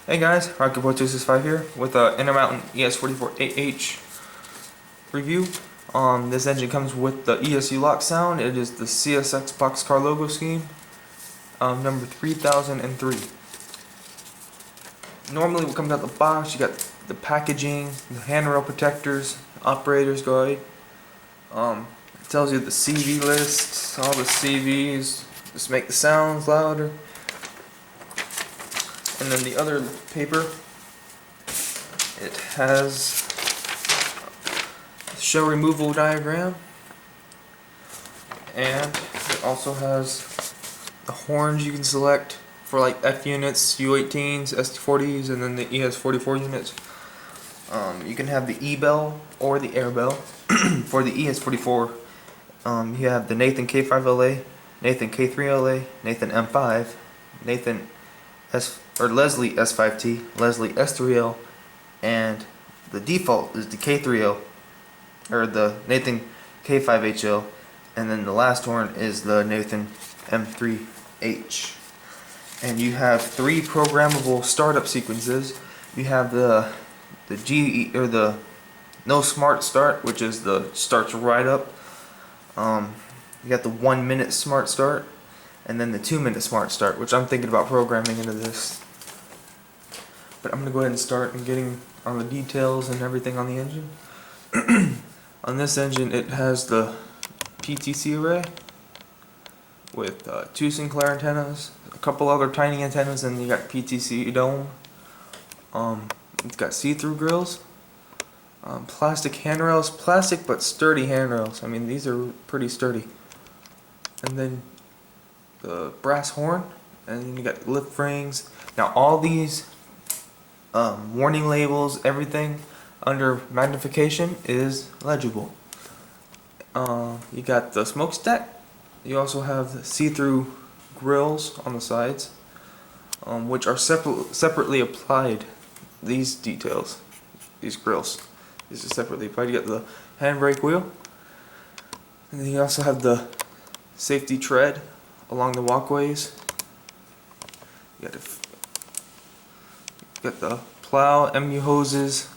Hey guys, Rocket265 here with the Intermountain ES44AH review. This engine comes with the ESU Loksound. It is the CSX boxcar logo scheme, number 3003. Normally what comes out the box, you got the packaging, the handrail protectors, operator's guide. It tells you the CV list, all the CVs, just make the sounds louder. And then the other paper, it has a show removal diagram, and it also has the horns you can select for like F units, U18s, ST40s, and then the ES44 units. You can have the E bell or the air bell. For the ES44, you have the Nathan K5LA, Nathan K3LA, Nathan M5, Nathan Leslie S5T, Leslie S3L, and the default is the K3L, or the Nathan K5HL, and then the last horn is the Nathan M3H. And you have three programmable startup sequences. You have the GE or the no smart start, which is the starts right up. You got the 1 minute smart start, and then the 2 minute smart start, which I'm thinking about programming into this. But I'm going to go ahead and start and getting on the details and everything on the engine. On this engine, it has the PTC array with 2 Sinclair antennas, a couple other tiny antennas, and you got PTC dome. It's got see-through grills, plastic handrails, plastic but sturdy handrails. I mean, these are pretty sturdy. And then the brass horn, and then you got lip rings. Now all these warning labels, everything under magnification is legible. You got the smokestack. You also have the see-through grills on the sides, which are separately applied. These details, these grills, these are separately applied. You got the handbrake wheel, and then you also have the safety tread along the walkways. You got the plow, MU hoses,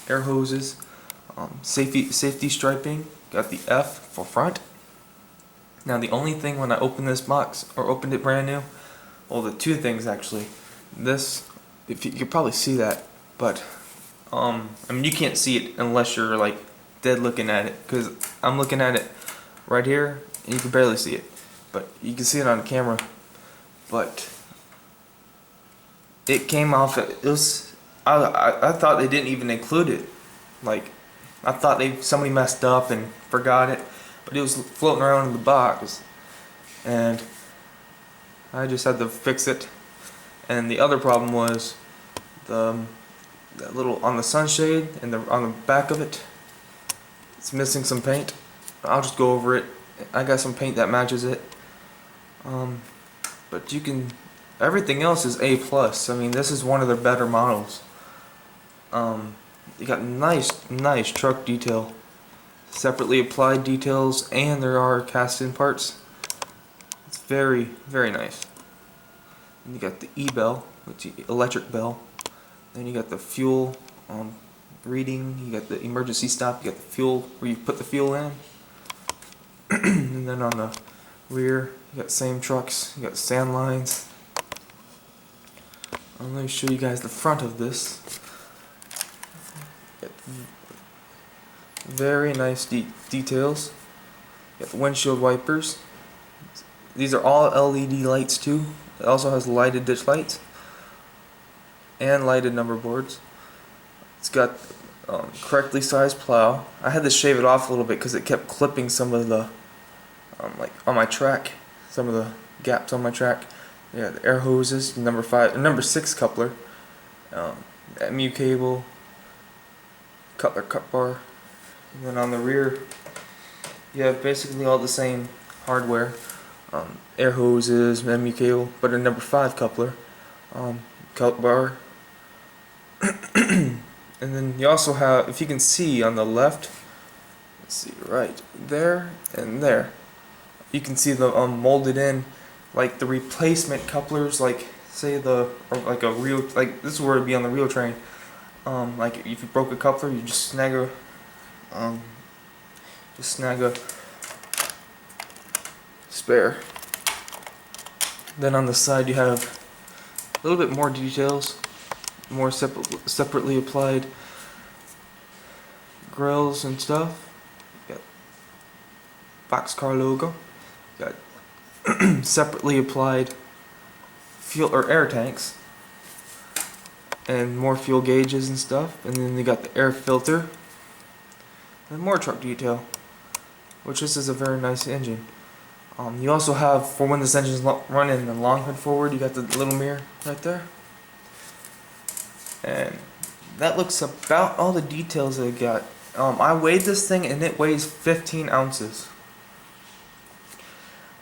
air hoses, safety striping. Got the F for front. Now the only thing when I opened this box, or opened it brand new, well, the two things actually. This, if you could probably see that, but I mean, you can't see it unless you're like dead looking at it, because I'm looking at it right here and you can barely see it, but you can see it on the camera. But it came off. It was I thought they didn't even include it. Like, I thought somebody messed up and forgot it, but it was floating around in the box, and I just had to fix it. And the other problem was that little on the sunshade and on the back of it, it's missing some paint. I'll just go over it. I got some paint that matches it. But you can. Everything else is A+. I mean, this is one of their better models. You got nice truck detail, separately applied details, and there are cast-in parts. It's very nice. And you got the E bell, which is the electric bell. Then you got the fuel reading. You got the emergency stop. You got the fuel where you put the fuel in. And then on the rear, you got same trucks. You got sand lines. Let me show you guys the front of this. Very nice details. You got the windshield wipers. These are all LED lights too. It also has lighted ditch lights and lighted number boards. It's got correctly sized plow. I had to shave it off a little bit because it kept clipping some of the like on my track, some of the gaps on my track. Yeah, the air hoses, number 6 coupler, MU cable, cutler cut bar, and then on the rear you have basically all the same hardware, air hoses, MU cable, but a number 5 coupler, cut bar, and then you also have, if you can see on the left, let's see, right there and there, you can see the molded in, like the replacement couplers, like say or like a real, like this is where it'd be on the real train. Like if you broke a coupler, you just snag a spare. Then on the side you have a little bit more details, more separately applied grills and stuff. You got boxcar logo. You got separately applied fuel or air tanks and more fuel gauges and stuff. And then you got the air filter and more truck detail, which this is a very nice engine. You also have, for when this engine is running the long hood forward, you got the little mirror right there. And that looks about all the details that it got. I weighed this thing and it weighs 15 ounces.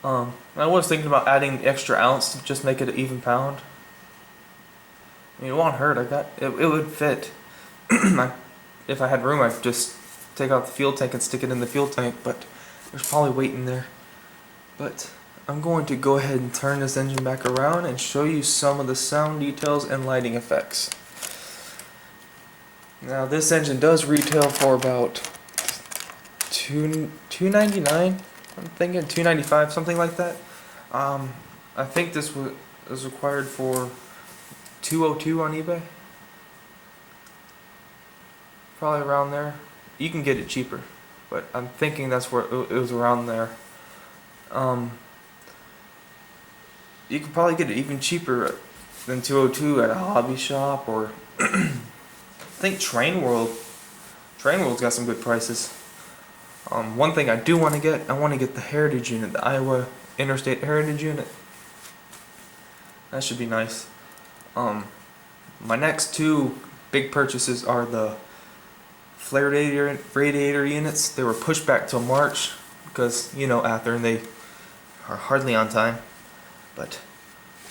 I was thinking about adding the extra ounce to just make it an even pound. I mean, it won't hurt. It would fit. If I had room, I'd just take out the fuel tank and stick it in the fuel tank, but there's probably weight in there. But I'm going to go ahead and turn this engine back around and show you some of the sound details and lighting effects. Now this engine does retail for about $299. I'm thinking $295, something like that. I think this was required for $202 on eBay. Probably around there. You can get it cheaper, but I'm thinking that's where it was around there. You could probably get it even cheaper than $202 at a hobby shop, or I think Train World's got some good prices. One thing I do want to get, I want to get the Heritage unit, the Iowa Interstate Heritage unit. That should be nice. My next two big purchases are the flare radiator units. They were pushed back till March because, you know, Athearn, they are hardly on time.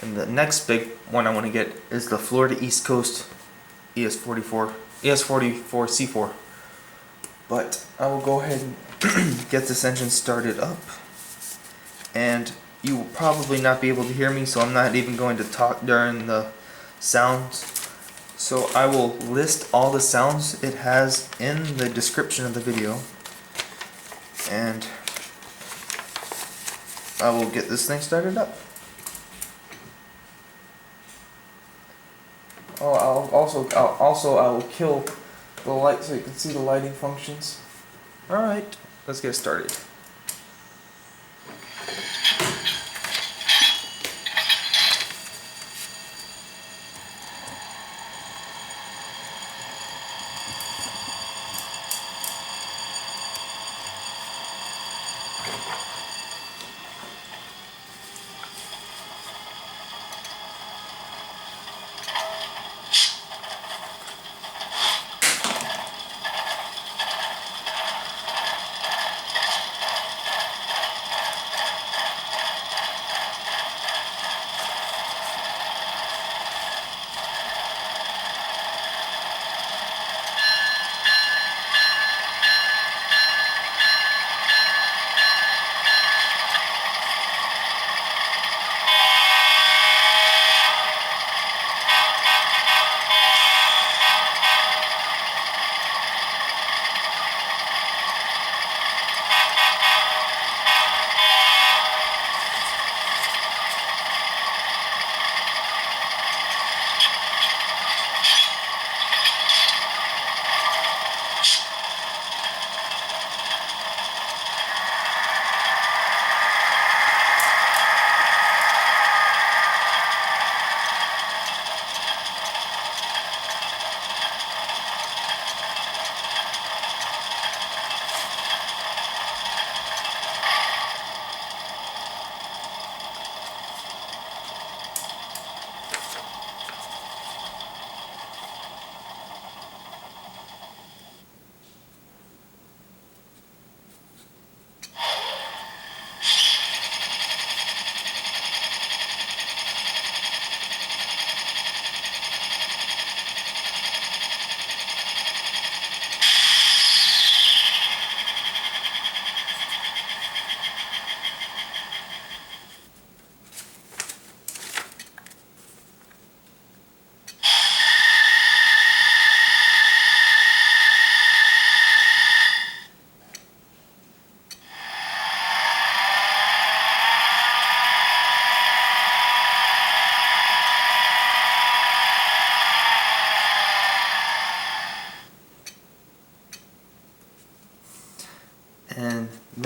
And the next big one I want to get is the Florida East Coast ES44C4. But I will go ahead and get this engine started up, and you will probably not be able to hear me, so I'm not even going to talk during the sounds. So I will list all the sounds it has in the description of the video, and I will get this thing started up. I will kill the light so you can see the lighting functions. Alright, let's get started.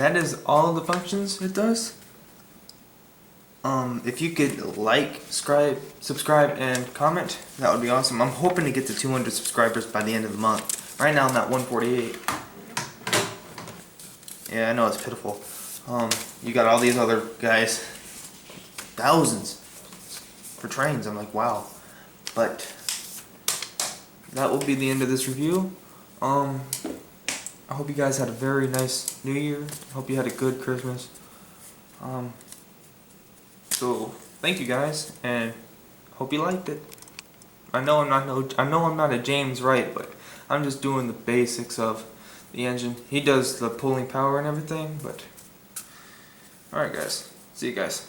that is all the functions it does. If you could like, subscribe, and comment, that would be awesome. I'm hoping to get to 200 subscribers by the end of the month. Right now I'm at 148. Yeah, I know it's pitiful. You got all these other guys, thousands for trains. I'm like, wow. But that will be the end of this review. I hope you guys had a very nice New Year. I hope you had a good Christmas. So thank you guys, and hope you liked it. I know I'm not a James Wright, but I'm just doing the basics of the engine. He does the pulling power and everything, but alright guys. See you guys.